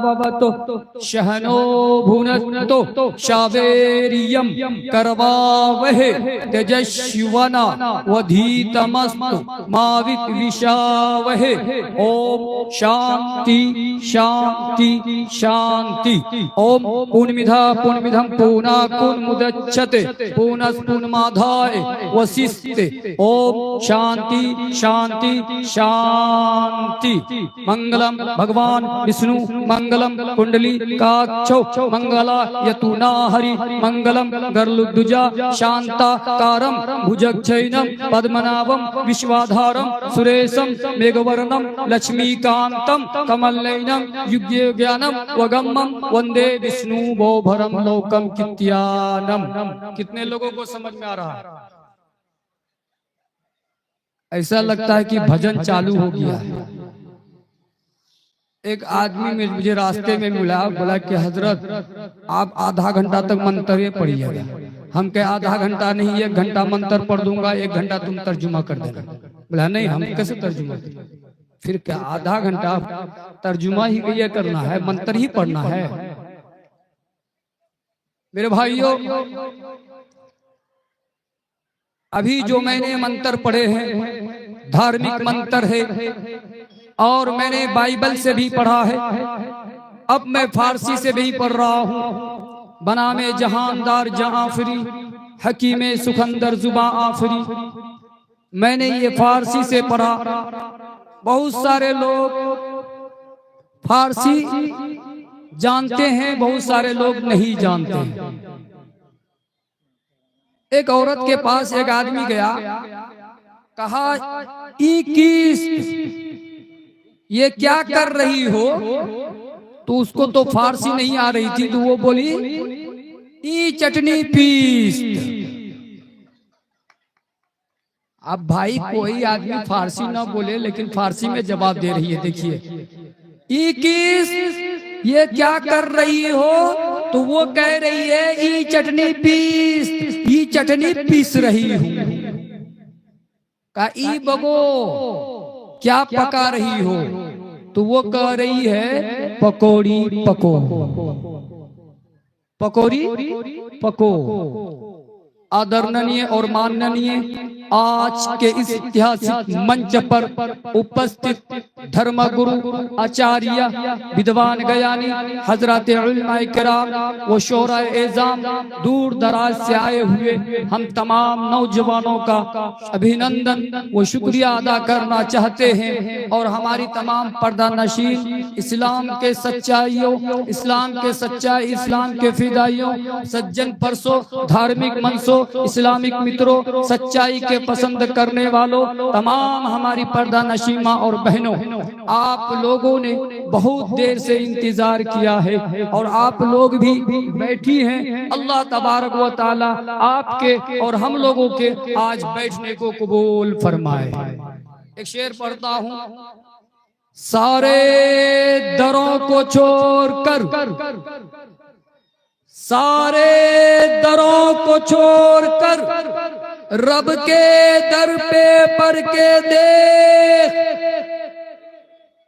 ववतो शहनो भुनक्तो शावेरियं करवावहे तेजस्विना वधीतमस्तु मा विद्विषावहे। ओम शांति शांति शांति। ओम पूर्णमिधा पूर्णमिधं पूर्णाकुर्मुदच्यते पूर्णस्पूर्णमादाय वसिष्ठते। ओम शांति शांति शांति। मंगलम भगवान विष्णु मंगलम कुंडली काक्षौ मंगलायतु नाहरि मंगलम गरुड़ध्वजा शांताकारं भुजगशयनं पद्मनाभं विश्वाधारं सुरेशं मेघवर्णं लक्ष्मीकांतं कमलनयनं युग्मज्ञानं वगम्यं वंदे विष्णु भोभरं लोकं कित्यानम। कितने लोगों को समझ में आ रहा है? ऐसा लगता है कि भजन चालू हो गया है। एक आदमी में मुझे रास्ते में मिला, बोला कि हजरत आप आधा घंटा तक मंत्र पढ़िएगा। हम कहे आधा घंटा नहीं, 1 घंटा मंत्र पढ़ दूंगा, 1 घंटा तुम तर्जुमा कर देना। बोला नहीं, हम कैसे तर्जुमा? फिर क्या आधा घंटा तर्जुमा ही ये करना है, मंत्र ही पढ़ना है? मेरे भाइयों, अभी जो मैंने मंत्र पढ़े हैं धार्मिक मंत्र है और मैंने बाइबल से भी पढ़ा है। अब मैं फारसी से भी पढ़ रहा हूँ। बनामे जहानदार जहां फरी हकीमे सुखंदर जुबा आफरी। मैंने ये फारसी से पढ़ा। बहुत सारे लोग फारसी जानते हैं, बहुत सारे लोग नहीं जानते हैं। एक औरत के पास एक आदमी गया, कहा 21 ये क्या कर रही हो? तो उसको तो फारसी नहीं आ रही थी, तो वो बोली ई चटनी पीस। अब भाई कोई आदमी फारसी ना बोले लेकिन फारसी में जवाब दे रही है। देखिए, 21 ये क्या कर रही हो? तो वो कह रही है ई चटनी पीस, ई चटनी पीस रही हूं। कहा ई बगो क्या पका रही हो? तो वो कह रही है पकौड़ी पको, पकौड़ी पको। आदरणीय और माननीय आज के इस ऐतिहासिक मंच पर उपस्थित धर्मगुरु आचार्य विद्वान ज्ञानी हजरत उलमाए किराम व शोरा एजाम दूर दराज से आए हुए हम तमाम नौजवानों का अभिनंदन व शुक्रिया अदा करना चाहते हैं। और हमारी तमाम पर्दा नशीन इस्लाम के सच्चाइयों, इस्लाम के सच्चाई, इस्लाम के फिदाइयों, सज्जन परसों, धार्मिक मनसों, इस्लामिक मित्रों, सच्चाई के पसंद करने वालों, तमाम हमारी पर्दा नशीमा और बहनों, आप लोगों ने बहुत देर से इंतजार किया है और आप लोग भी बैठी हैं। अल्लाह तबारक व ताला आपके और हम लोगों के आज बैठने को कबूल फरमाए। एक शेर पढ़ता हूँ। सारे दरों को छोड़कर, सारे दरों को छोड़कर रब के दर पे पढ़ के देख,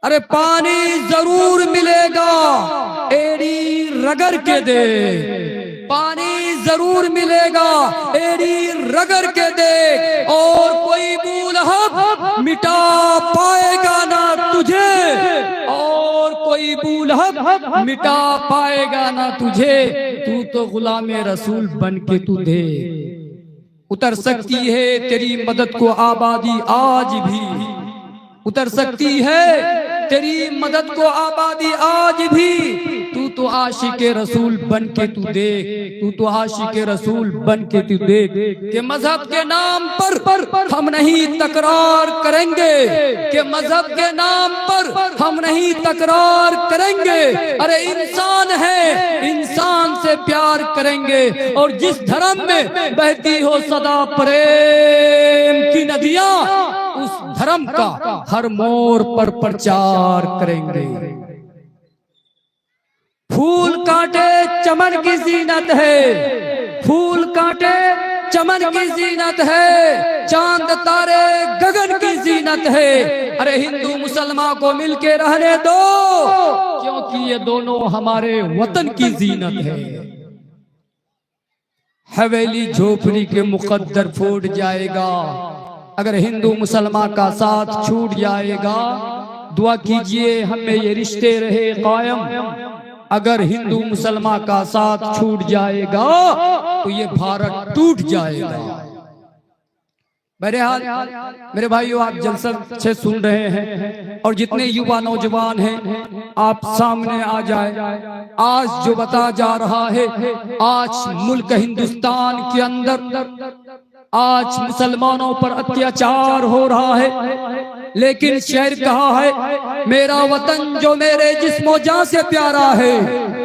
अरे पानी जरूर मिलेगा एड़ी रगड़ के दे, पानी जरूर मिलेगा एड़ी रगड़ के दे। और कोई बूलहक मिटा पाएगा ना तुझे, और कोई बूलहक मिटा पाएगा ना तुझे। तू तो गुलामे रसूल बन के तू दे। उतर सकती है तेरी मदद को आबादी आज भी, उतर सकती है तेरी मदद को आबादी आज भी। तू तो आशिके रसूल बन के तू देख, तू तो आशिके रसूल बन के तू देख कि मजहब के नाम पर हम नहीं तकरार करेंगे, कि मजहब के नाम पर हम नहीं तकरार करेंगे। अरे इंसान है, इंसान से प्यार करेंगे। और जिस धर्म में बहती हो सदा प्रेम की नदियां, उस धर्म का हर मोड़ पर प्रचार करेंगे। फूल कांटे चमन की जीनत है, फूल कांटे चमन की जीनत है, चांद तारे गगन की जीनत है। अरे हिंदू मुसलमान को मिलके रहने दो, क्योंकि ये दोनों हमारे वतन की जीनत है। हवेली झोपड़ी के मुकद्दर फूट जाएगा अगर हिंदू मुसलमान का साथ छूट जाएगा। दुआ कीजिए हमें ये रिश्ते रहे कायम। अगर हिंदू मुसलमान का साथ छूट जाएगा तो ये भारत टूट जाएगा। बहरहाल मेरे भाइयों, आप जलसा से सुन रहे हैं और जितने युवा नौजवान हैं आप सामने आ जाए। आज जो बता जा रहा है, आज मुल्क हिंदुस्तान के अंदर आज मुसलमानों पर अत्याचार हो रहा है, लेकिन शेर कहा है मेरा वतन जो मेरे जिस्मो जान से प्यारा है,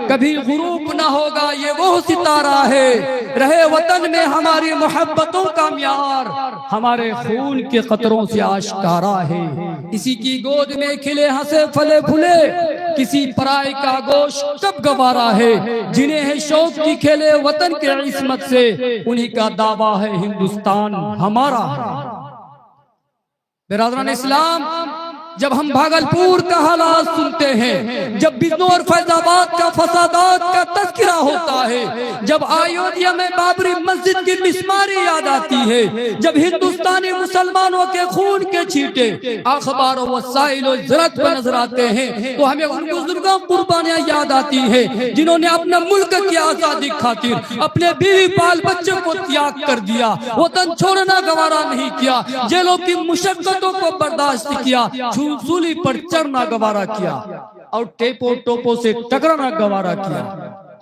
कभी गुरूब ना होगा ये वो सितारा है। रहे वतन में हमारी मोहब्बतों का म्यार, हमारे खून के कतरों से आश्कारा है। इसी की गोद में खिले हंसे फले फूले, किसी पराई का गोश्त कब गवारा है। जिन्हें है शौक की खेले वतन के इस्मत से, उन्हीं का दावा है हिंदुस्तान हमारा है। बिरादरान इस्लाम, जब हम भागलपुर का हालात सुनते हैं, जब बिजनौर फैजाबाद का फसादात का तज़किरा होता है, जब अयोध्या में बाबरी मस्जिद की मिस्मारी याद आती है, जब हिंदुस्तानी मुसलमानों के खून के छींटे अखबार और वसाइल और ज़राअत पर नजर आते हैं, तो हमें उन बुजुर्गों कुर्बानियां याद आती है जिन्होंने अपने मुल्क की आजादी खातिर अपने बीवी बाल बच्चों को त्याग कर दिया, वतन छोड़ना गवारा नहीं किया, जेलों की मुशक्कतों को बर्दाश्त किया, सूली पर चढ़ना गवारा किया और टेपो टोपो से टकराना गवारा किया,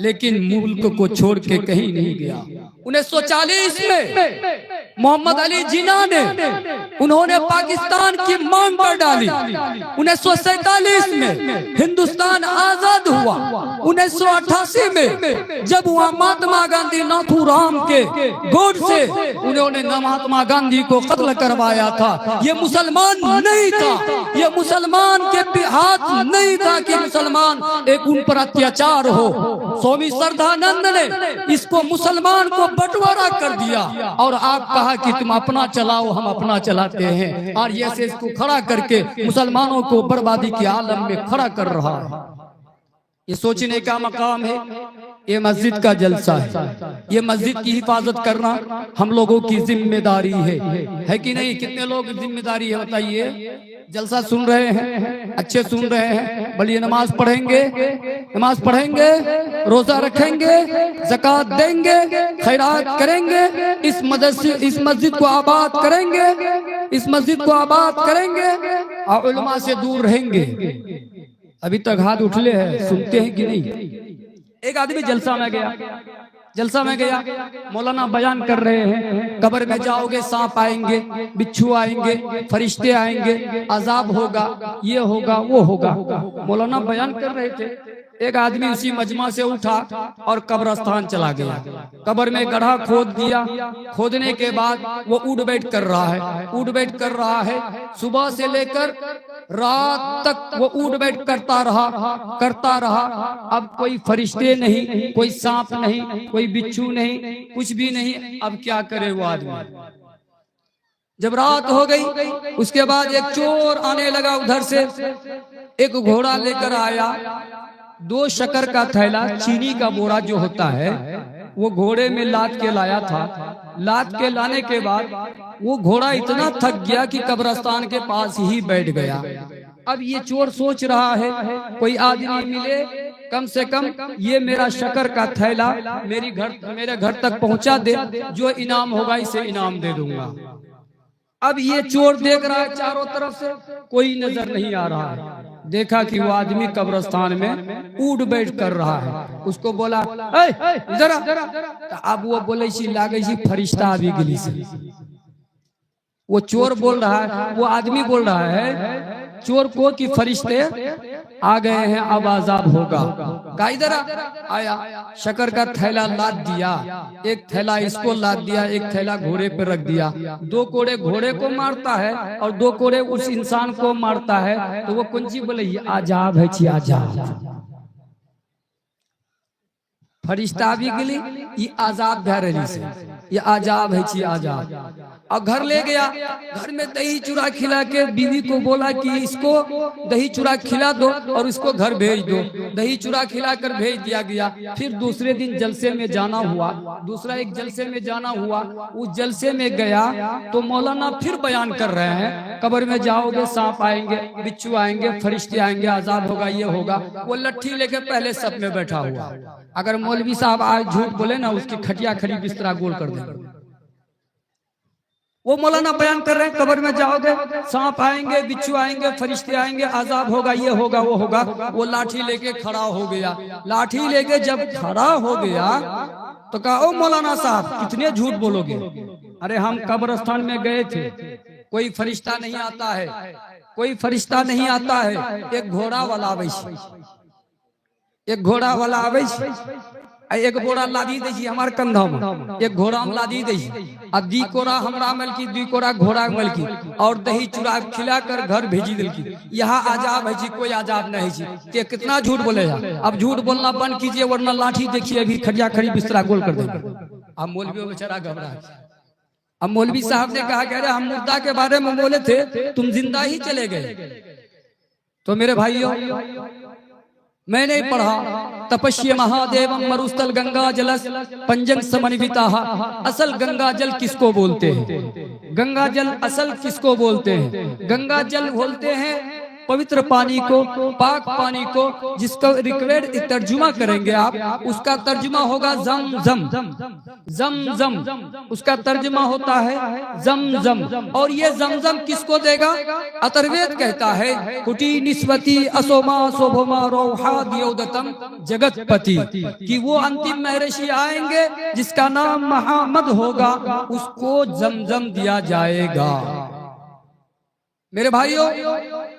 लेकिन मुल्क को छोड़ के कहीं नहीं गया। 1940 में मोहम्मद अली जिन्ना ने उन्होंने पाकिस्तान की मांग पर डाली। 1947 में हिंदुस्तान आजाद हुआ। 1988 में जब वहाँ महात्मा गांधी नाथूराम के गोद से उन्होंने महात्मा गांधी को कत्ल करवाया था, ये मुसलमान नहीं था, ये मुसलमान के हाथ नहीं था कि मुसलमान एक उन पर अत्याचार हो। स्वामी श्रद्धानंद ने इसको मुसलमान को बंटवारा कर दिया और आप कहा कि तुम अपना चलाओ, हम अपना चलाते हैं, और ये से इसको खड़ा करके मुसलमानों को बर्बादी के आलम में खड़ा कर रहा है। ये सोचने का मकाम है, ये मस्जिद का जलसा है, ये मस्जिद की हिफाजत करना हम लोगों की जिम्मेदारी है कि नहीं? कितने लोग जिम्मेदारी है बताइए? जलसा सुन रहे हैं, अच्छे सुन रहे हैं, बल्कि नमाज पढ़ेंगे, रोजा रखेंगे, ज़कात देंगे, खैरात करेंगे, इस मस्जिद को आबाद करेंगे, इस मस्जिद को आबाद करेंगे और उलमा से दूर रहेंगे। अभी तक हाथ उठले हैं, सुनते हैं कि नहीं? एक आदमी जलसा में गया, मौलाना बयान कर रहे हैं कब्र में जाओगे सांप आएंगे, बिच्छू आएंगे, फरिश्ते आएंगे, अजाब होगा, ये होगा, वो होगा। मौलाना बयान कर रहे थे, एक आदमी उसी मजमा से उठा और कब्रस्तान चला गया। कब्र में गड्ढा खोद दिया। खोदने के बाद वो उठ बैठ कर रहा है, सुबह से लेकर रात तक वो उठ बैठ करता रहा। अब कोई फरिश्ते नहीं, कोई सांप नहीं, कोई बिच्छू नहीं, कुछ भी नहीं। अब क्या करे वो आदमी? जब रात हो गई, उसके बाद एक चोर आने लगा उधर से, एक घोड़ा लेकर आया, 2 शक्कर का थैला, चीनी का बोरा जो होता है वो घोड़े में लाद के लाया था। लाद के लाने के बाद वो घोड़ा इतना थक गया कि कब्रिस्तान के पास ही बैठ गया। अब ये चोर सोच रहा है कोई आदमी मिले, कम से कम ये मेरा शक्कर का थैला मेरे घर तक पहुंचा दे, जो इनाम होगा इसे इनाम दे दूंगा। अब ये चोर देख रहा है चारों तरफ से, कोई नजर नहीं आ रहा है। देखा कि वो आदमी कब्रिस्तान में उठ बैठ कर रहा है। उसको बोला जरा, अब वो बोले लागे फरिश्ता अभी गली से। वो चोर बोल रहा है, वो आदमी बोल रहा है चोर को कि फरिश्ते आ गए हैं, अब अजाब होगा। का इधर आया, शक्कर का थैला लाद दिया, एक थैला इसको लाद दिया, एक थैला घोड़े पे रख दिया। 2 कोड़े घोड़े को मारता है और 2 कोड़े उस इंसान को मारता है। तो वो कौन सी बोले, ये अजाब है, अजाब। फरिश्ता भी गेली, ये आजाब भै रही से, ये आजाब है ची आजाब। और घर ले गया, घर में दही चूड़ा खिला के बीवी को बोला कि इसको दही चूड़ा खिला दो और इसको घर भेज दो। दही चूड़ा खिलाकर भेज दिया गया। फिर दूसरे दिन जलसे में जाना हुआ, दूसरा एक जलसे में जाना हुआ। उस जलसे में गया तो मौलाना फिर बयान कर रहे हैं, कब्र में जाओगे सांप आएंगे, बिच्छू आएंगे, फरिश्ते आएंगे, आजाब होगा, ये होगा। वो लट्ठी लेके पहले सब में बैठा हुआ। अगर मौलवी साहब आज झूठ बोले ना, उसकी खटिया खड़ी बिस्तरा गोल कर देंगे। वो मौलाना बयान कर रहे हैं, कब्र में जाओगे सांप आएंगे, बिच्छू आएंगे, फरिश्ते आएंगे, आजाब होगा, ये होगा, वो होगा। वो लाठी लेके खड़ा हो गया। लाठी लेके जब खड़ा हो गया तो कहा, ओ मौलाना साहब कितने झूठ बोलोगे? अरे हम कब्रस्तान में गए थे, कोई फरिश्ता नहीं आता है, कोई फरिश्ता नहीं आता है। एक घोड़ा वाला आवे, एक घोड़ा वाला आवे, एक घोड़ा लादी दे हमार कंधा में, एक घोड़ा में लादी दे, अब दी कोरा हमरा मलकी, दी कोरा घोड़ा मलकी, और दही चूड़ा खिलाकर घर भेजी दिलकी। यहाँ आजाब है जी, कोई आजाब नहीं जी। ते कितना झूठ बोलेगा? अब झूठ बोलना बंद कीजिए, वरना लाठी देखिए अभी खड़िया खड़ी बिस्तरा गोल कर देंगे। अब मौलवी बेचारा घबरा। अब मौलवी साहब ने कहा कि अरे हम मुद्दा के बारे में बोले थे, तुम जिंदा ही चले गए। तो मेरे भाइयों, मैंने पढ़ा, तपस्या महादेवम मरुस्थल गंगा जलस पंजन समन्विता। असल गंगा जल किसको बोलते हैं? गंगा जल असल किसको बोलते हैं? गंगा जल बोलते हैं पवित्र पानी को, पाक पानी को, जिसका रिक्वेड तर्जुमा करेंगे आप, उसका तर्जुमा होगा जम जम, जम जम, उसका तर्जुमा होता है जम जम। और ये जम जम किसको देगा? अथर्ववेद कहता है, कुटी निस्वती असोमा शोभमा रोहा दियोदतम जगतपति, कि वो अंतिम महर्षि आएंगे जिसका नाम मोहम्मद होगा, उसको जम जम दिया जाएगा। मेरे भाइयों,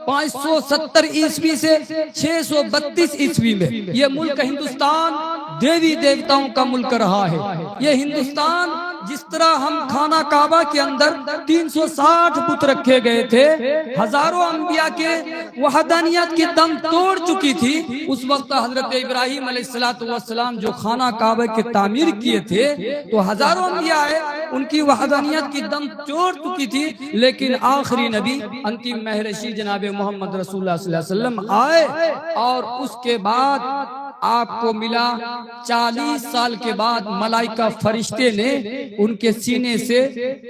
570 ईस्वी से 632 ईस्वी में ये मुल्क हिंदुस्तान देवी देवताओं का मुल्क रहा है। ये हिंदुस्तान, जिस तरह हम खाना काबा के अंदर 360 बुत रखे गए थे, हजारों अंबिया के वहदानियत की दम तोड़ चुकी थी। उस वक्त हजरत इब्राहिम अलैहिस्सलाम जो खाना काबा के तामीर किए थे, तो हजारों अंबिया है, उनकी वहदानियत की दम तोड़ चुकी थी। लेकिन आखिरी नबी अंतिम महर्षि जनाब मोहम्मद रसूलुल्लाह सल्लल्लाहु अलैहि वसल्लम आए, और उसके बाद आपको मिला 40 साल के बाद मलाइका फरिश्ते ने उनके सीने से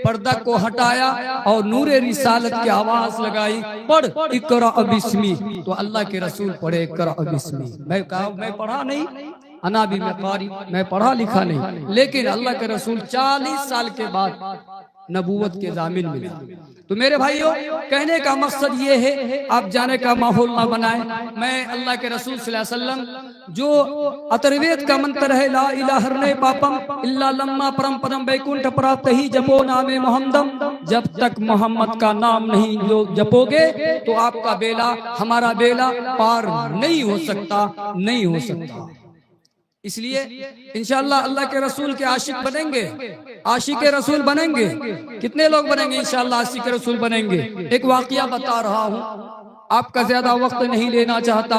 पर्दा को हटाया और नूरे रिसालत की आवाज लगाई, पढ़ इकरा बिस्मी। तो अल्लाह के रसूल पढ़े इकरा बिस्मी। मैं कहा मैं पढ़ा नहीं, अना भी मैं कारी, मैं पढ़ा लिखा नहीं, लेकिन अल्लाह के रसूल 40 साल के बाद नबूवत के जामिन मिले। तो मेरे भाइयों, कहने का मकसद ये है, आप जाने का माहौल ना बनाए। मैं अल्लाह के रसूल सल्लल्लाहु अलैहि वसल्लम जो अथर्ववेद का मंत्र है, ला इलाहा इल्ला पापम इल्ला लम्मा परम पदम वैकुंठ प्राप्त ही जपो नामे मोहम्मदम। जब तक मोहम्मद का नाम नहीं जपोगे तो आपका बेला, हमारा बेला पार नहीं हो सकता, नहीं हो सकता। इसलिए इंशाअल्लाह अल्लाह के रसूल के आशिक बनेंगे, आशिक रसूल बनेंगे। कितने लोग बनेंगे? इंशाअल्लाह आशिक रसूल बनेंगे। एक वाकया बता रहा हूँ, आपका ज्यादा वक्त नहीं लेना चाहता,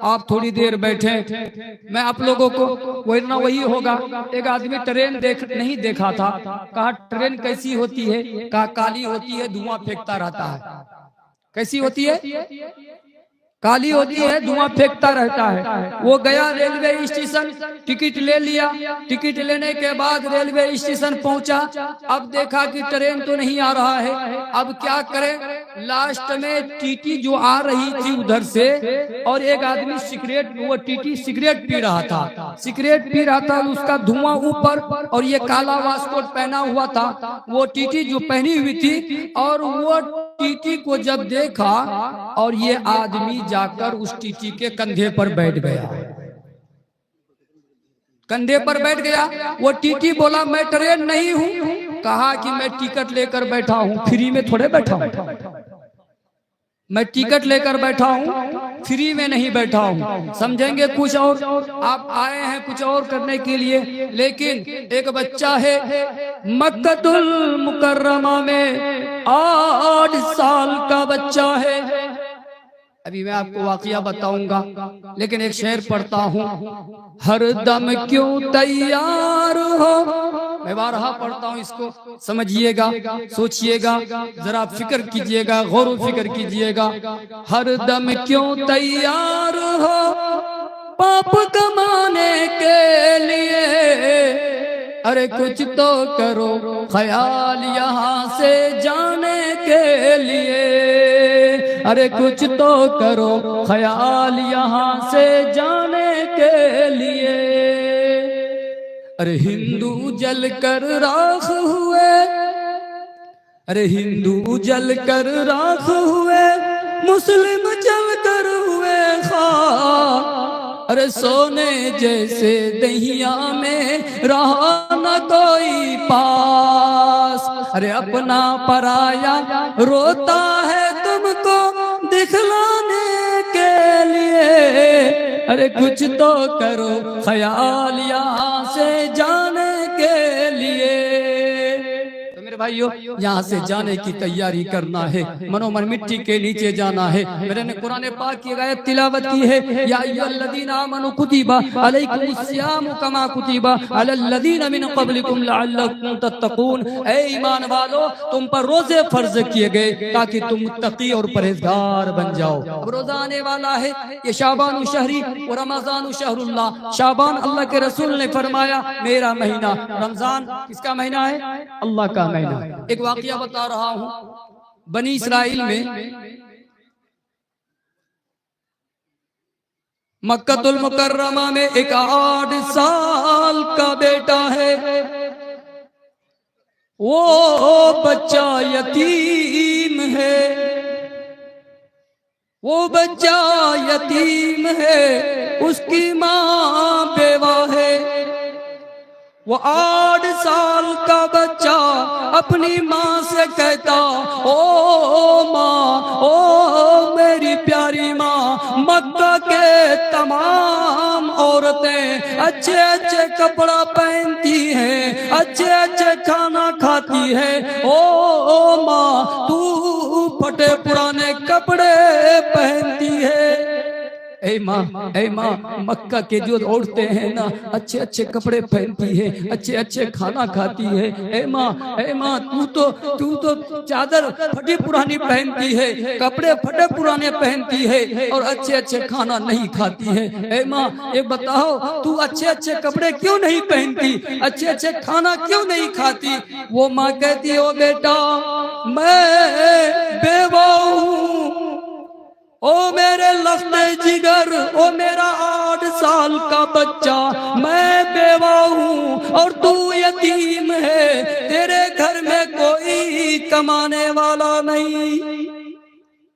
आप थोड़ी देर बैठे। मैं आप लोगों को वही होगा, एक आदमी ट्रेन नहीं देखा था, कहा ट्रेन कैसी होती है? कहा काली होती है, धुआं फेंकता रहता है। कैसी होती है? काली होती है, धुआं फेंकता रहता है। वो गया रेलवे स्टेशन, टिकट ले लिया। टिकट लेने के बाद रेलवे स्टेशन पहुंचा, अब देखा कि ट्रेन तो नहीं आ रहा है। अब क्या करें? लास्ट में टीटी जो आ रही थी उधर से, और एक आदमी सिगरेट, वो टीटी सिगरेट पी रहा था, सिगरेट पी रहा था, उसका धुआं ऊपर, और ये काला वास्कोट पहना हुआ था, वो टीटी जो पहनी हुई थी। और वो टीटी को जब देखा, और ये आदमी जाकर उस टीटी के कंधे पर बैठ गया, कंधे पर बैठ गया। वो टीटी बोला मैं ट्रेन नहीं हूं। कहा कि मैं टिकट लेकर बैठा हूं, फ्री में थोड़े बैठा हूं, मैं टिकट लेकर बैठा हूं, फ्री में नहीं बैठा हूं। समझेंगे कुछ और, आप आए हैं कुछ और करने के लिए। लेकिन एक बच्चा है मक्कतुल मुकर्रमा में, 8 साल का बच्चा है। अभी मैं आपको वाकया बताऊंगा, लेकिन एक शेर पढ़ता हूँ। हर दम क्यों तैयार हो, मैं बारहा पढ़ता हूँ, इसको समझिएगा, सोचिएगा, जरा फिक्र कीजिएगा, गौर फिक्र कीजिएगा। हर दम क्यों तैयार हो पाप कमाने के लिए, अरे कुछ तो करो ख्याल यहाँ से जाने के लिए, अरे कुछ तो करो ख्याल यहाँ से जाने के लिए। अरे हिंदू जल कर राख हुए, अरे हिंदू जल कर राख हुए, मुस्लिम जल कर हुए खाक, अरे सोने जैसे दहिया में रहा न कोई पास, अरे अपना पराया रोता है तुमको दिखलाने के लिए, अरे कुछ तो करो ख्याल यहाँ से जाने के लिए। तो मेरे भाइयों, यहाँ से जाने की तैयारी करना है, मनोमन मिट्टी के नीचे जाना है। मेरे ने कुरान पाक की आयत तिलावत की है, या अय्युहल्लज़ीना आमनू कुतिबा अलैकुमुस्सियामु कमा कुतिबा अलल्लज़ीना मिन क़ब्लिकुम लअल्लकुम तत्तक़ून। ऐ ईमान वालो, तुम पर रोजे फर्ज किए गए ताकि तुम मुत्तकी और परहेजगार बन जाओ। अब रोजा आने वाला है, ये शाबान शहरी और रमजान शहरुल्लाह। शाबान अल्लाह के रसूल ने फरमाया मेरा महीना, रमजान किसका महीना है? अल्लाह का महीना। एक वाकया बता रहा हूं, बनी इस्राइल में मक्कतुल मुकर्रमा में एक 8 साल का बेटा है, वो बच्चा यतीम है, वो बच्चा यतीम है, उसकी माँ बेवा है। वो 8 साल का बच्चा अपनी माँ से कहता, ओ माँ, ओ मेरी प्यारी माँ, मक्का के तमाम औरतें अच्छे अच्छे कपड़ा पहनती हैं, अच्छे अच्छे खाना खाती है, ओ माँ तू फटे पुराने कपड़े पहनती है। ऐ माँ, मक्का के जो औरतें हैं ना, अच्छे अच्छे कपड़े पहनती है, अच्छे अच्छे खाना खाती है। ऐ माँ, तू तो चादर फटी पुरानी पहनती है, कपड़े फटे पुराने पहनती है और अच्छे अच्छे खाना नहीं खाती है। ऐ माँ, ये बताओ तू अच्छे अच्छे कपड़े क्यों नहीं पहनती, अच्छे अच्छे खाना क्यों नहीं खाती? वो माँ कहती, ओ बेटा मैं बेवा हूँ, ओ मेरे लफ्ते जिगर, ओ मेरा 8 साल का बच्चा, मैं बेवा हूँ और तू यतीम है, तेरे घर में कोई कमाने वाला नहीं।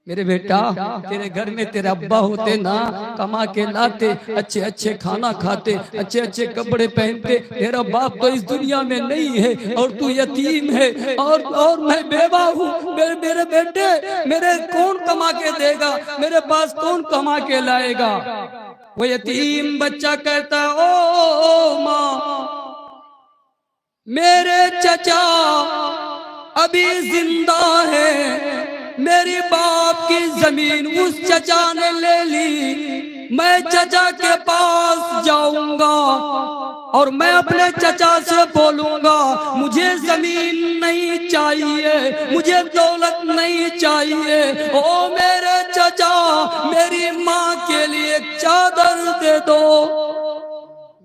मेरे बेटा, तेरे घर में तेरे अब्बा होते ना, कमा के लाते, अच्छे अच्छे खाना खाते, अच्छे अच्छे कपड़े पहनते। तेरा बाप तो इस दुनिया में नहीं है और तू यतीम है और मैं बेवा हूँ। मेरे बेटे, मेरे कौन कमा के देगा, मेरे पास कौन कमा के लाएगा? वो यतीम बच्चा कहता, ओ माँ, मेरे चचा अभी जिंदा है, मेरी बाप की जमीन उस चचा ने ले ली, मैं चचा के पास जाऊंगा और मैं अपने चचा से बोलूंगा मुझे जमीन नहीं चाहिए, मुझे दौलत नहीं चाहिए, ओ मेरे चचा मेरी माँ के लिए एक चादर दे दो,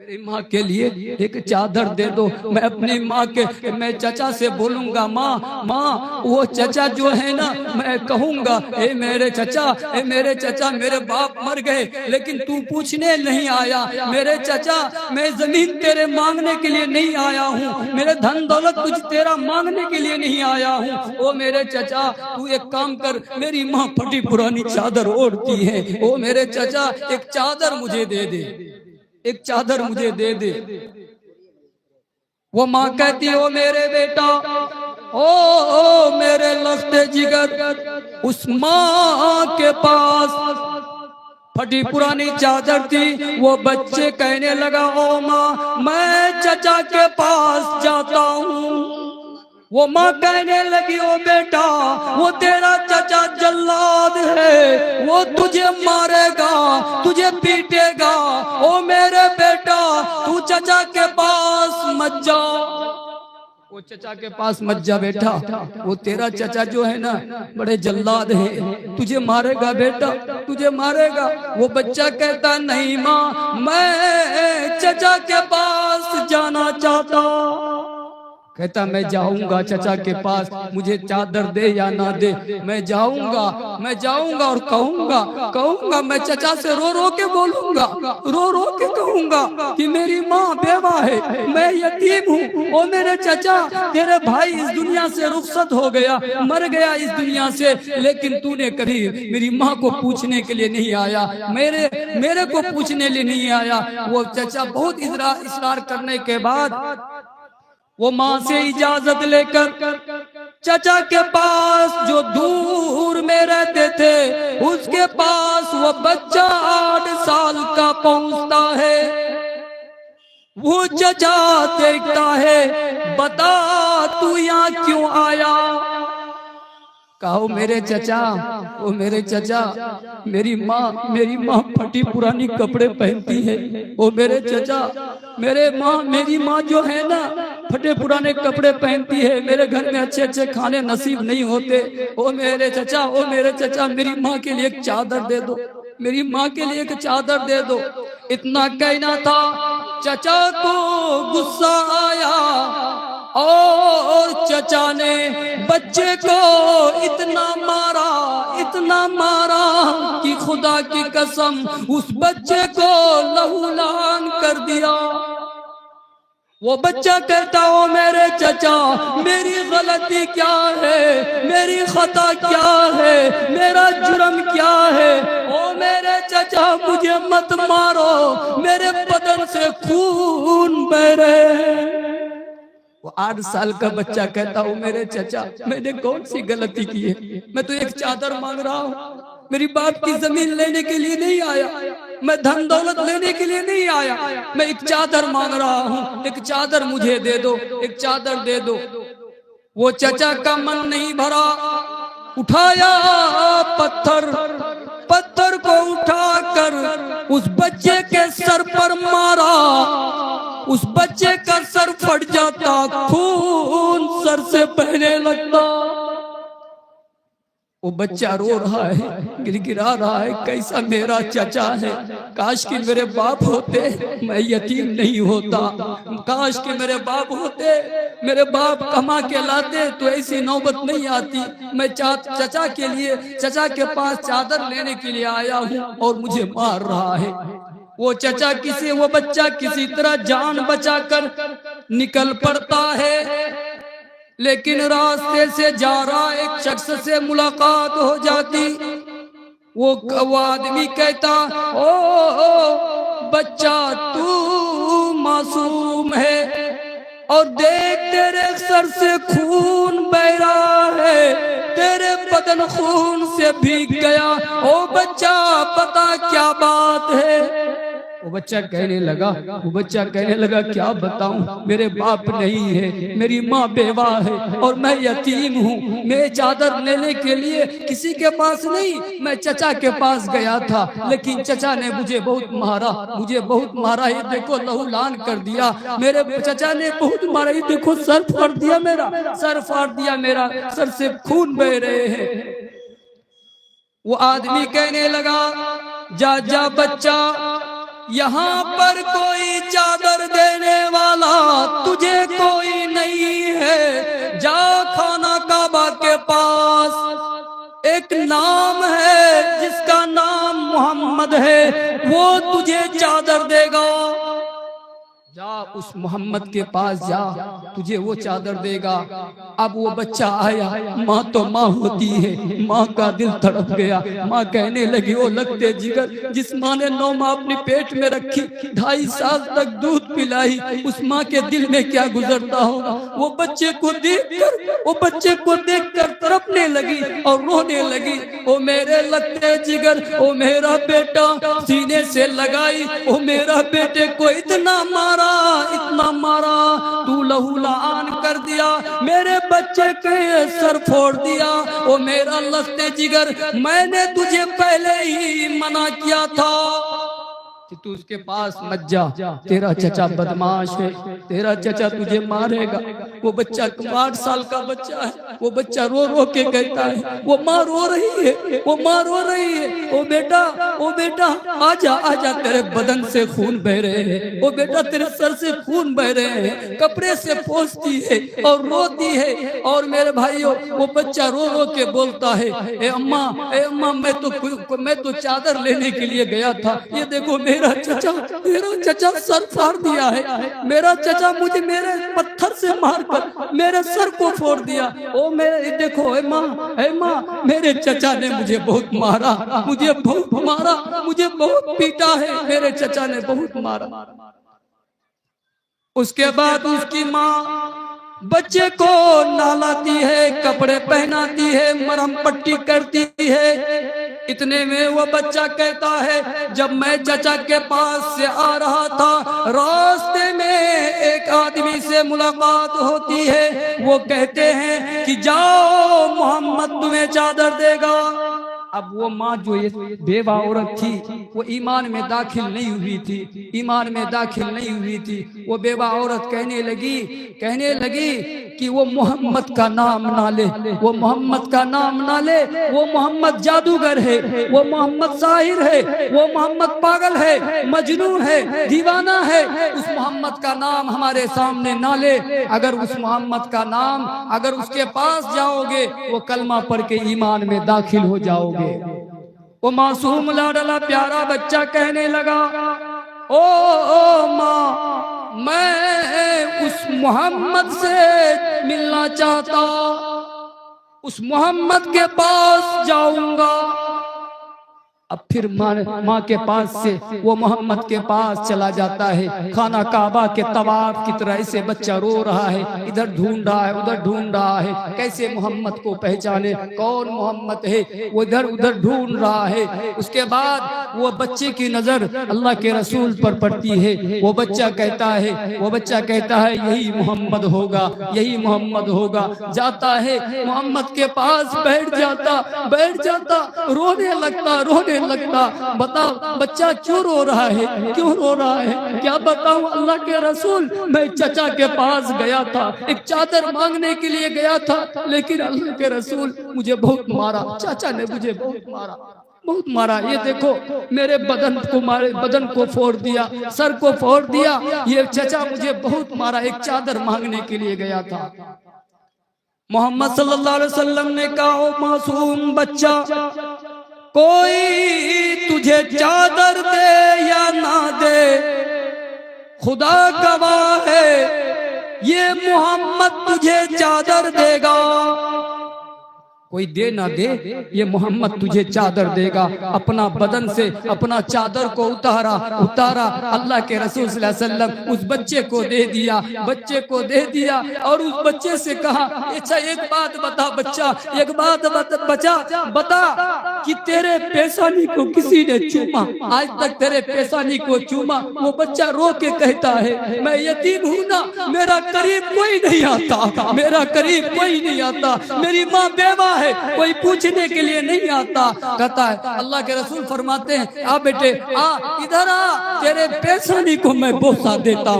मेरी माँ के लिए एक चादर दे दो। मैं अपनी माँ के, मैं चचा से बोलूंगा, माँ वो चचा जो है ना, मैं कहूंगा, ए मेरे चचा, मेरे बाप मर गए लेकिन तू पूछने नहीं आया, मेरे चचा मैं जमीन तेरे मांगने के लिए नहीं आया हूँ, मेरे धन दौलत तुझ तेरा मांगने के लिए नहीं आया हूँ। ओ मेरे चचा, तू एक काम कर, मेरी माँ फटी पुरानी चादर ओढ़ती है, ओ मेरे चचा एक चादर मुझे दे दे, एक चादर मुझे दे दे। वो माँ कहती, ओ मेरे बेटा, ओ मेरे लफ्ते जिगर, उस माँ के पास फटी पुरानी चादर थी। वो बच्चे कहने लगा, ओ माँ मैं चचा के पास जाता हूँ, वो माँ कहने लगी, ओ बेटा, वो तेरा चचा जल्लाद है, वो तुझे मारेगा, तुझे पीटेगा। ओ मेरे बेटा, तू चचा के पास मत जा, वो चचा के पास मत जा बेटा, वो तेरा चचा जो है ना बड़े जल्लाद है, तुझे मारेगा बेटा, तुझे मारेगा। वो बच्चा कहता, नहीं माँ, मैं चचा के पास जाना चाहता। कहता, मैं जाऊंगा चचा के पास, मुझे चादर दे या ना दे, मैं जाऊंगा, मैं जाऊंगा और कहूंगा मैं चचा से रो रो के बोलूंगा, रो रो के कहूंगा कि मेरी माँ बेवा है, मैं यतीम हूँ। ओ मेरे चचा, तेरे भाई इस दुनिया से रुखसत हो गया, मर गया इस दुनिया से, लेकिन तूने कभी मेरी माँ को पूछने के लिए नहीं आया, मेरे को पूछने लिए नहीं आया। वो चचा बहुत इसरार करने के बाद वो माँ से इजाजत लेकर चचा के पास, जो दूर में रहते थे, उसके पास वो बच्चा 8 साल का पहुंचता है। वो चचा देखता है, बता तू यहाँ क्यों आया? कहो मेरे चचा, ओ मेरे चचा, मेरी माँ फटी पुरानी कपड़े पहनती है। ओ मेरे चचा, मेरी माँ जो है ना फटे पुराने कपड़े पहनती है, मेरे घर में अच्छे अच्छे खाने नसीब नहीं होते। ओ मेरे चचा, मेरी माँ के लिए एक चादर दे दो, मेरी माँ के लिए एक चादर दे दो। इतना कहना था, चचा को गुस्सा आया और चचा ने बच्चे को इतना मारा कि खुदा की कसम उस बच्चे को लहूलुहान कर दिया। वो बच्चा कहता, हो मेरे चचा, मेरी गलती क्या है, मेरी खता क्या है, मेरा जुर्म क्या है? ओ मेरे चचा, मुझे मत मारो, मेरे बदन से खून बह रहे हैं। वो 8 साल का बच्चा कहता, हूँ मेरे चचा, मैंने कौन सी गलती की है? मैं तो एक चादर मांग रहा हूँ, मेरी बाप की जमीन लेने के लिए नहीं आया, मैं धन दौलत लेने के लिए नहीं आया, मैं एक चादर मांग रहा हूँ, एक चादर मुझे दे दो, एक चादर दे दो। वो चचा का मन नहीं भरा, उठाया पत्थर को उठाकर उस बच्चे के सर पर मारा। उस बच्चे का सर फट जाता, खून सर से बहने लगता। वो बच्चा रो रहा है, गिड़गिड़ा रहा है, कैसा मेरा चचा है, काश कि मेरे बाप होते, मैं यतीम नहीं होता, काश कि मेरे बाप होते, मेरे बाप कमा के लाते तो ऐसी नौबत नहीं आती। मैं चचा के पास चादर लेने के लिए आया हूँ और मुझे मार रहा है। वो बच्चा किसी तरह जान बचाकर निकल पड़ता है, लेकिन रास्ते से जा रहा एक शख्स से मुलाकात हो जाती। वो आदमी कहता, ओ बच्चा, तू मासूम है और देख तेरे सर से खून बह रहा है, तेरे बदन खून से भीग गया। ओ बच्चा, पता क्या बात है? वो बच्चा कहने लगा, क्या बताऊं, मेरे बाप नहीं है, मेरी माँ बेवा है और मैं यतीम हूँ। मैं चादर लेने के लिए किसी के पास नहीं, मैं चचा के पास गया था, लेकिन चचा ने मुझे बहुत मारा, ये देखो लहूलुहान कर दिया। मेरे चचा ने बहुत मारा, ये देखो सर फाड़ दिया मेरा सर से खून बह रहे हैं। वो आदमी कहने लगा, जा बच्चा, यहाँ पर कोई चादर देने वाला तुझे कोई नहीं है, जा खाना काबा के पास एक नाम है जिसका नाम मोहम्मद है, वो तुझे चादर देगा। जा उस मोहम्मद के पास जा, तुझे वो चादर देगा। अब वो बच्चा आया, माँ तो माँ होती है, माँ का दिल तड़प गया। माँ कहने लगी, ओ लगते जिगर, जिस माँ ने 9 माह अपने पेट में रखी, 2.5 साल तक दूध पिलाई, उस माँ के दिल में क्या गुजरता होगा। वो बच्चे को देखकर तड़पने लगी और रोने लगी। ओ मेरे लगते जिगर, ओ मेरा बेटा, सीने से लगाई, ओ मेरा बेटे को इतना मारा इतना मारा, तू लहूलुआन कर दिया, मेरे बच्चे के सर फोड़ दिया। ओ मेरा लस्ते जिगर, मैंने तुझे पहले ही मना किया था कि तू उसके पास मत जा, तेरा चचा बदमाश है, तेरा चचा तुझे मारेगा। वो बच्चा 8 साल का बच्चा है, वो बच्चा रो रो के कहता है, वो माँ रो रही है, वो माँ रो रही है, ओ बेटा आजा आजा, तेरे बदन से खून बह रहे हैं, ओ बेटा तेरे सर से खून बह रहे हैं। कपड़े से पोंछती है और रोती है। और मेरे भाइयों, वो बच्चा रो रो के बोलता है, ए अम्मा मैं तो चादर लेने के लिए गया था, ये देखो मेरा चचा सर फाड़ दिया है, मेरा चचा मुझे मेरे पत्थर से मारकर मेरे सर को फोड़ दिया। ओ मेरे देखो, ए माँ, मेरे चचा ने मुझे बहुत मारा, मुझे बहुत पीटा है, मेरे चचा ने बहुत मारा। उसके बाद उसकी माँ बच्चे को नहलाती है, कपड़े पहनाती है, मरहम पट्टी करती है। इतने में वो बच्चा कहता है, जब मैं चचा के पास से आ रहा था, रास्ते में एक आदमी से मुलाकात होती है। वो कहते हैं कि जाओ, मोहम्मद तुम्हें चादर देगा। अब वो माँ जो ये बेवा औरत थी, वो ईमान में दाखिल नहीं हुई थी, वो बेवा औरत कहने लगी कि वो मोहम्मद का नाम ना ले, वो मोहम्मद जादूगर है, वो मोहम्मद साहिर है, वो मोहम्मद पागल है, मजनून है, दीवाना है, उस मोहम्मद का नाम हमारे सामने ना ले। अगर उस मोहम्मद का नाम, अगर उसके पास जाओगे, वो कलमा पढ़ के ईमान में दाखिल हो जाओगे। वो मासूम लाडला प्यारा बच्चा कहने लगा, ओ माँ, मैं उस मोहम्मद से मिलना चाहता, उस मोहम्मद के पास जाऊंगा। अब फिर माँ के पास से वो मोहम्मद के पास चला जाता है। खाना काबा के तवाफ की तरह ऐसे बच्चा रो रहा है, इधर ढूंढ रहा है, उधर ढूंढ रहा है, कैसे मोहम्मद को पहचाने, कौन मोहम्मद है, वो इधर उधर ढूंढ रहा है। उसके बाद वो बच्चे की नजर अल्लाह के रसूल पर पड़ती है। वो बच्चा कहता है यही मोहम्मद होगा। जाता है, मोहम्मद के पास बैठ जाता, रोने लगता। बता बच्चा क्यों रो रहा है, क्या बताऊं अल्लाह के रसूल, मैं चचा के पास गया था, एक चादर मांगने के लिए गया था, लेकिन अल्लाह के रसूल मुझे बहुत मारा, चाचा ने मुझे बहुत मारा। ये देखो मेरे बदन को फोड़ दिया, सर को फोड़ दिया, ये चचा मुझे बहुत मारा, एक चादर मांगने के लिए गया था। मोहम्मद सल्लल्लाहु अलैहि वसल्लम ने कहा, ओ मासूम बच्चा, कोई तुझे चादर दे या ना दे, खुदा गवाह है, ये मोहम्मद तुझे चादर देगा। कोई दे ना दे, ये मोहम्मद तुझे चादर देगा। अपना बदन से अपना चादर को उतारा, अल्लाह के रसूल सल्लल्लाहु अलैहि वसल्लम उस बच्चे को दे दिया और उस बच्चे से कहा, अच्छा एक बात बता बच्चा, बता कि तेरे पेशानी को किसी ने चूमा, आज तक तेरे पेशानी को चूमा? वो बच्चा रो के कहता है, मैं यतीम हूँ ना, मेरा करीब कोई नहीं आता, मेरी माँ बेवा है, कोई पूछने के लिए नहीं आता। कहता है, अल्लाह के रसूल फरमाते हैं, आ बेटे आ, इधर आ, तेरे पेशानी को मैं बोसा देता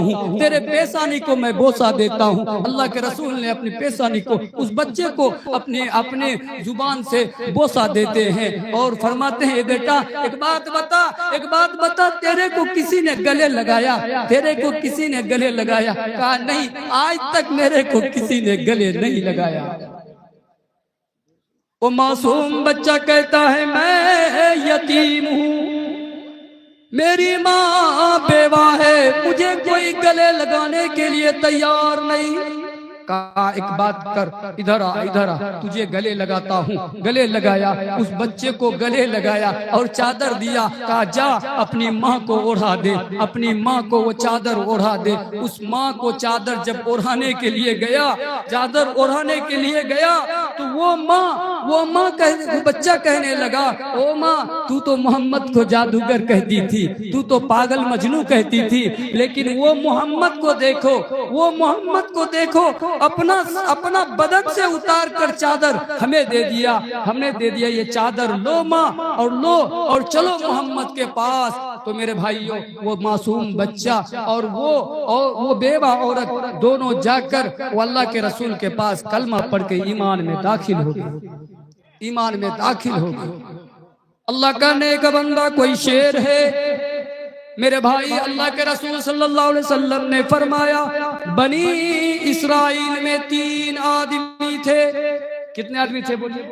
हूँ। अल्लाह के रसूल ने अपनी पेशानी को उस बच्चे को अपने जुबान से बोसा देते हैं और फरमाते हैं, बेटा एक बात बता, तेरे को किसी ने गले लगाया? कहा नहीं, आज तक मेरे को किसी ने गले नहीं लगाया। वो मासूम बच्चा कहता है, मैं यतीम हूँ, मेरी माँ बेवा है, मुझे कोई गले लगाने के लिए तैयार नहीं। कहा एक बात कर, इधर आ इधर आ, तुझे गले लगाता हूँ। गले लगाया, उस बच्चे को गले लगाया और चादर दिया। कहा जा अपनी माँ को ओढ़ा दे, अपनी माँ को वो चादर ओढ़ा दे। उस माँ को चादर जब ओढ़ाने के लिए गया, चादर ओढ़ाने के लिए गया, तो वो बच्चा कहने लगा, ओ माँ तू तो मोहम्मद को जादूगर कहती थी, तू तो पागल मजनू कहती थी, लेकिन वो मोहम्मद को देखो, वो मोहम्मद को देखो, अपना बदन से उतार कर चादर हमें दे दिया, हमने दे दिया ये चादर, लो माँ और लो और चलो मोहम्मद के पास। तो मेरे भाइयों वो मासूम बच्चा और वो बेवा औरत दोनों जाकर वो अल्लाह के रसूल के पास कलमा पढ़ के ईमान में दाखिल हो गए, ईमान में दाखिल हो गए। अल्लाह का नेक बंदा कोई शेर है मेरे भाई। अल्लाह के रसूल सल्लल्लाहु अलैहि वसल्लम ने फरमाया, बनी इस्राइल में 3 आदमी थे। कितने आदमी थे बोलिए?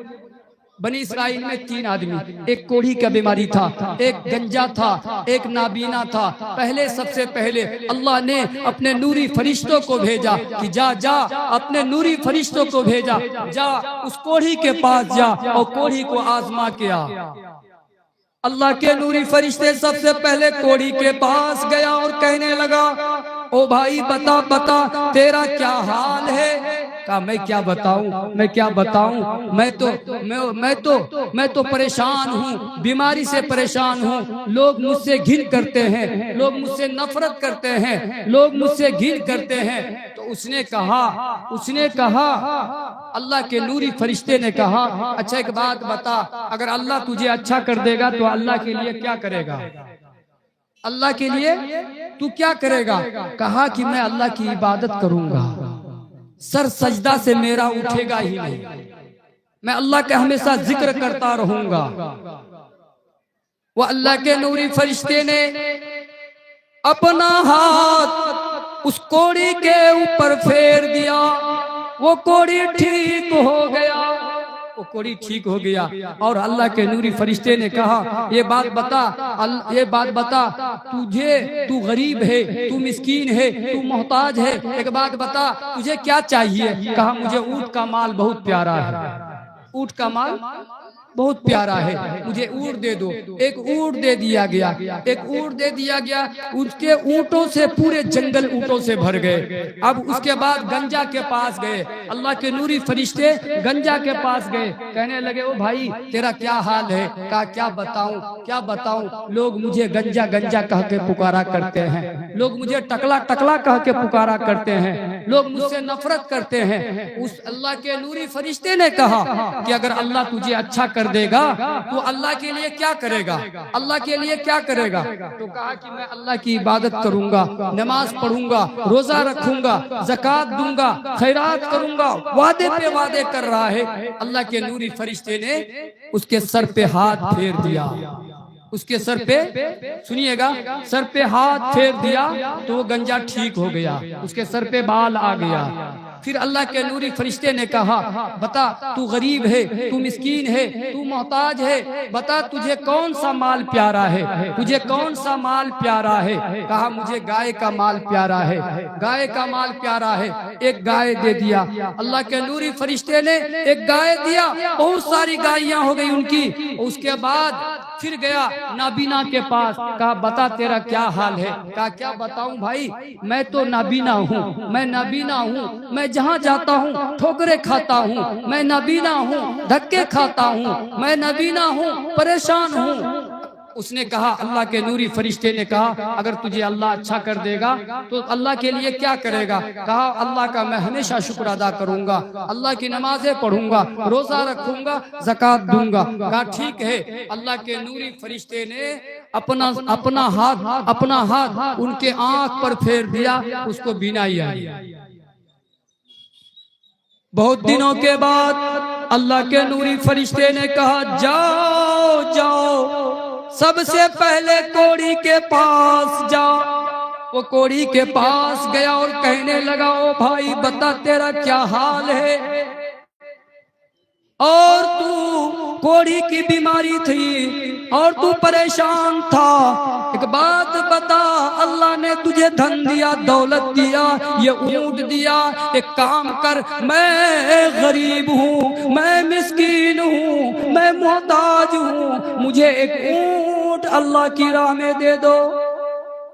बनी इस्राइल में 3 आदमी, एक कोढ़ी का बीमारी था, एक गंजा था, एक नाबीना था। पहले सबसे पहले अल्लाह ने अपने नूरी फरिश्तों को भेजा कि जा जा, अपने नूरी फरिश्तों को भेजा, जा उस कोढ़ी के पास जा और कोढ़ी को आजमा के आ। अल्लाह के नूरी फरिश्ते सबसे पहले कोढ़ी के पास गया और कहने लगा, ओ भाई बता बता तेरा क्या हाल है? कहा मैं क्या बताऊं, मैं क्या बताऊं, मैं तो परेशान हूँ, बीमारी से परेशान हूँ। लोग मुझसे घिन करते हैं, लोग मुझसे नफरत करते हैं, लोग मुझसे घिन करते हैं। तो उसने कहा अल्लाह के नूरी फरिश्ते ने कहा, अच्छा एक बात बता, अगर अल्लाह तुझे अच्छा कर देगा तो अल्लाह के लिए क्या करेगा? अल्लाह के लिए तू क्या करेगा? कहा कि मैं अल्लाह की इबादत करूंगा, सर सजदा से मेरा उठेगा ही नहीं, मैं अल्लाह का हमेशा जिक्र करता रहूंगा। वो अल्लाह के नूरी फरिश्ते ने अपना हाथ उस कोढ़ी के ऊपर फेर दिया, वो कोढ़ी ठीक हो गया, वो कोढ़ी ठीक हो गया। और अल्लाह के नूरी फरिश्ते ने कहा, ये बात बता तू गरीब है, तू मिस्कीन है, तू मोहताज है, एक बात बता तुझे क्या चाहिए? कहा मुझे ऊंट का माल बहुत प्यारा है, ऊंट का माल बहुत प्यारा है, मुझे ऊंट दे दो। एक ऊंट दे दिया गया, एक ऊंट दे दिया गया। उसके ऊंटों से पूरे जंगल ऊंटों से भर गए। अब उसके बाद गंजा के पास गए, अल्लाह के नूरी फरिश्ते गंजा के पास गए, कहने लगे, ओ भाई तेरा क्या हाल है? कहा क्या बताऊं, लोग मुझे गंजा गंजा कह के पुकारा करते हैं, लोग मुझे टकला टकला कह के पुकारा करते हैं, लोग मुझसे नफरत करते हैं। उस अल्लाह के नूरी फरिश्ते ने कहा कि अगर अल्लाह तुझे अच्छा कर देगा तो अल्लाह के लिए क्या करेगा? अल्लाह के लिए क्या करेगा? तो कहा कि मैं अल्लाह की इबादत करूंगा, नमाज पढ़ूंगा, रोजा रखूंगा, ज़कात दूंगा, खैरात करूंगा। वादे पे वादे कर रहा है। अल्लाह के नूरी फरिश्ते ने उसके सर पे हाथ फेर दिया, उसके सर पे, सुनिएगा, सर पे हाथ फेर दिया तो वो गंजा ठीक हो गया, उसके सर पे बाल आ गया। फिर अल्लाह के नूरी फरिश्ते ने कहा, बता तू गरीब है, तू मिस्कीन है, तू मोहताज है, बता तुझे कौन सा माल प्यारा है, तुझे कौन सा माल प्यारा है? कहा मुझे गाय का माल प्यारा है, गाय का माल प्यारा है। एक गाय दे दिया, अल्लाह के नूरी फरिश्ते ने एक गाय दिया, बहुत सारी गायें हो गई उनकी। उसके बाद फिर गया नाबीना के पास, कहा बता तेरा क्या हाल है? कहा क्या बताऊं भाई, मैं तो नाबीना हूँ, मैं नाबीना हूँ, मैं जहाँ जाता हूँ ठोकरे खाता हूँ, मैं नाबीना हूँ, धक्के खाता हूँ, मैं नाबीना हूँ, परेशान हूँ। उसने कहा, अल्लाह के नूरी फरिश्ते ने कहा, अगर तुझे अल्लाह अच्छा कर देगा तो अल्लाह के लिए क्या करेगा? कहा अल्लाह का मैं हमेशा शुक्र अदा करूंगा, अल्लाह की नमाजें पढ़ूंगा, रोजा रखूंगा, ज़कात दूंगा। कहा ठीक है। अल्लाह के नूरी फरिश्ते ने अपना हाथ उनके आंख पर फेर दिया, उसको बीनाई आई। बहुत दिनों के बाद अल्लाह के नूरी फरिश्ते ने कहा, जाओ जाओ सबसे पहले कोढ़ी के पास जा। वो कोढ़ी के पास गया और कहने लगा, ओ भाई बता तेरा क्या हाल है? और तू कोढ़ी की बीमारी थी, और तू परेशान था। एक बात बता, अल्लाह ने तुझे धन दिया, दौलत दिया, ये ऊंट दिया, एक काम कर, मैं गरीब हूँ, मैं मिस्कीन हूँ, मैं मोहताज हूँ, मुझे एक ऊंट अल्लाह की राह में दे दो।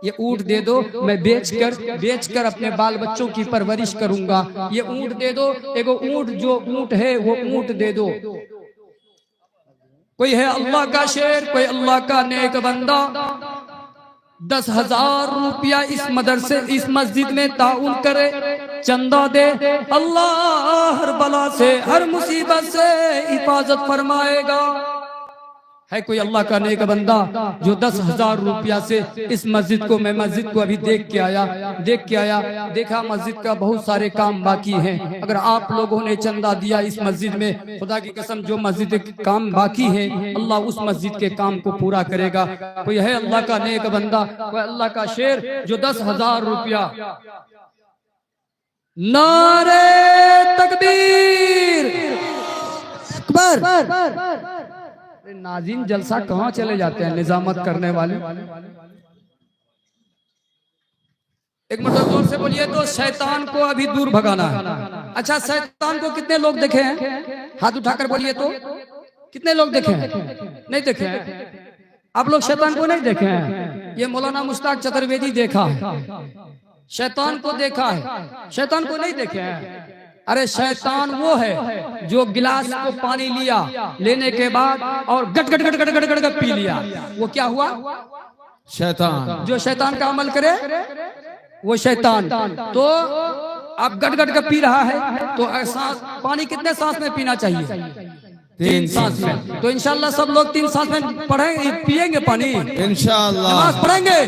ये ऊंट दे दो, मैं बेचकर अपने बाल बच्चों की परवरिश करूंगा। ये ऊंट दे दो, एगो ऊंट, जो ऊंट है वो ऊंट दे दो। कोई है अल्लाह का शेर, कोई अल्लाह का नेक बंदा, 10,000 रुपया इस मदरसे, इस मस्जिद में ताउन करे, चंदा दे, अल्लाह हर बला से, हर मुसीबत से हिफाजत फरमाएगा। है कोई अल्लाह का नेक बंदा जो 10,000 रुपया से इस मस्जिद को, मैं मस्जिद को अभी देख के आया, देखा मस्जिद का बहुत सारे काम बाकी हैं। अगर आप लोगों ने चंदा दिया इस मस्जिद में, खुदा की कसम जो मस्जिद के काम बाकी है, अल्लाह उस मस्जिद के काम को पूरा करेगा। कोई है अल्लाह का नेक बंदा, कोई अल्लाह का शेर जो 10,000 रुपया। नारे तकबीर, अकबर। नाज़रीन जलसा कहाँ चले जाते हैं निजामत करने वाले। एक मिनट जोर से बोलिए तो शैतान को अभी दूर भगाना है। अच्छा, शैतान को कितने लोग देखे हैं? हाथ उठाकर बोलिए तो कितने लोग देखे हैं? नहीं देखे हैं? आप लोग शैतान को नहीं देखे हैं? ये मौलाना मुश्ताक चतुर्वेदी देखा है, शैतान को देखा है, शैतान को नहीं देखे हैं। अरे शैतान वो है जो गिलास को पानी लिया, लेने के बाद और गट गट गट गट गट गट गट पी लिया, वो क्या हुआ? शैतान। जो शैतान का अमल करे वो शैतान। तो आप गट गट गट पी रहा है तो सांस, पानी कितने सांस में पीना चाहिए? 3 सांस में। तो इंशाल्लाह सब लोग 3 सांस में पढ़ेंगे, पिएंगे पानी इंशाल्लाह, नमाज पढ़ेंगे,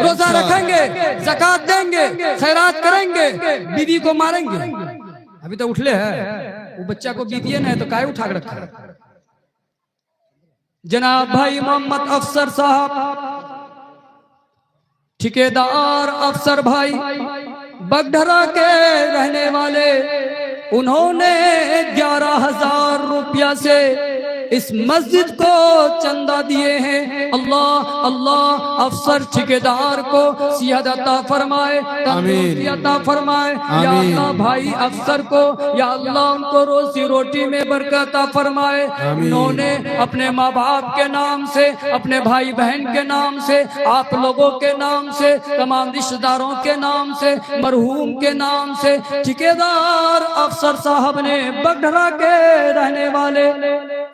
रोजा रखेंगे, ज़कात देंगे, खैरात करेंगे, बीवी को मारेंगे। अभी तो उठले है, वो बच्चा को बीतिए ना है तो काय उठा के रखा है। जनाब भाई मोहम्मद अफसर साहब, ठेकेदार अफसर भाई, बगधरा के रहने वाले, उन्होंने 11,000 रुपया से इस मस्जिद को चंदा दिए हैं। अल्लाह अल्लाह अफसर ठेकेदार को सियादत अता फरमाए, तंदुरुस्ती अता फरमाए। या अल्लाह भाई अफसर को, या अल्लाह उनको रोजी रोटी में बरकत अता फरमाए। उन्होंने अपने माँ बाप के नाम से, अपने भाई बहन के नाम से, आप लोगों के नाम से, तमाम रिश्तेदारों के नाम से, मरहूम के नाम से, ठेकेदार अफसर साहब ने, बगधरा के रहने वाले,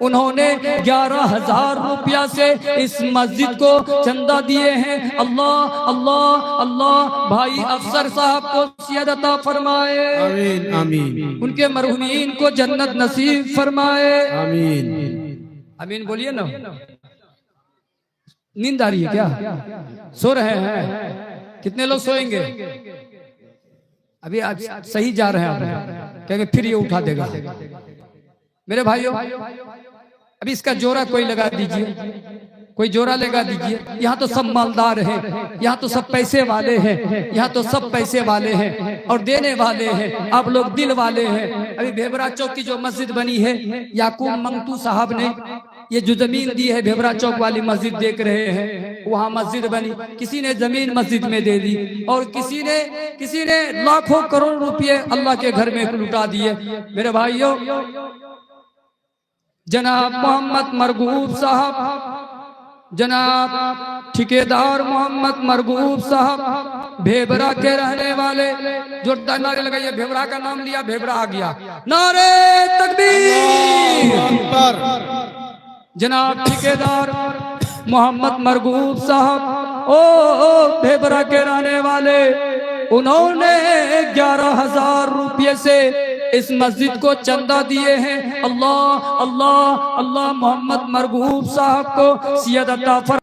उन्होंने 11,000 रुपया से इस मस्जिद को चंदा दिए हैं। अल्लाह अल्लाह अल्लाह भाई अफसर साहब को सियादत अता फरमाए, आमीन आमीन। उनके मरहूमीन को जन्नत नसीब फरमाए, आमीन आमीन। बोलिए ना, नींद आ रही है क्या? सो रहे हैं? कितने लोग सोएंगे? अभी आज सही जा रहे हैं, कहेंगे फिर ये उठा देगा। मेरे भाइयों, अभी इसका जोरा कोई लगा दीजिए, कोई जोरा लगा दीजिए। यहाँ तो सब मालदार हैं, यहाँ तो सब पैसे वाले हैं, यहाँ तो सब पैसे वाले हैं और देने वाले हैं। आप लोग दिल वाले हैं। अभी भेबरा चौक की जो मस्जिद बनी है, याकूब मंगतू साहब ने ये जो जमीन दी है, भेबरा चौक वाली मस्जिद देख रहे हैं, वहाँ मस्जिद बनी। किसी ने जमीन मस्जिद में दे दी और किसी ने लाखों करोड़ रुपये अल्लाह के घर में लुटा दिए। मेरे भाइयों, जनाब मोहम्मद मरगूब साहब, जनाब ठेकेदार मोहम्मद मरगूब साहब, भेबरा के रहने वाले, जो नारे लगाइए, भेबरा का नाम लिया, भेबरा आ गया। नारे तकबीर। जनाब ठेकेदार मोहम्मद मरगूब साहब, ओ भेबरा के रहने वाले, उन्होंने 11,000 रुपये से इस मस्जिद को चंदा दिए हैं। अल्लाह अल्लाह अल्लाह मोहम्मद मरगूब साहब को सियादत अता फरमाए।